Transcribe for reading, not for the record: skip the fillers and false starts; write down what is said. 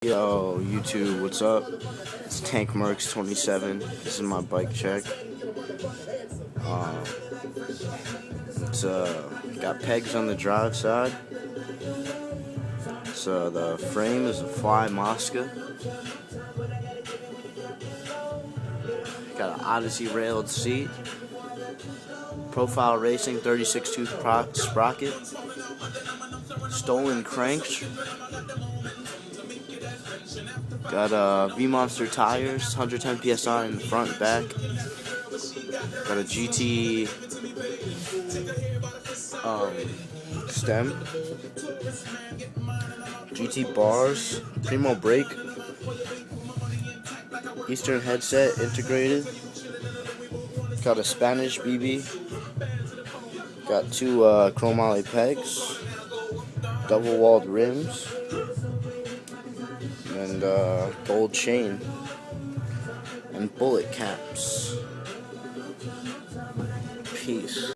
Yo, YouTube, what's up? It's Tank Mercs 27. This is my bike check. It's got pegs on the drive side. So the frame is a Fly Mosca. Got an Odyssey railed seat. Profile Racing 36 tooth sprocket. Stolen cranks. Got V-Monster tires, 110 PSI in the front and back. Got a GT stem. GT bars, Primo brake. Eastern headset integrated. Got a Spanish BB. Got two chromoly pegs. Double walled rims. And gold chain. And bullet caps. Peace.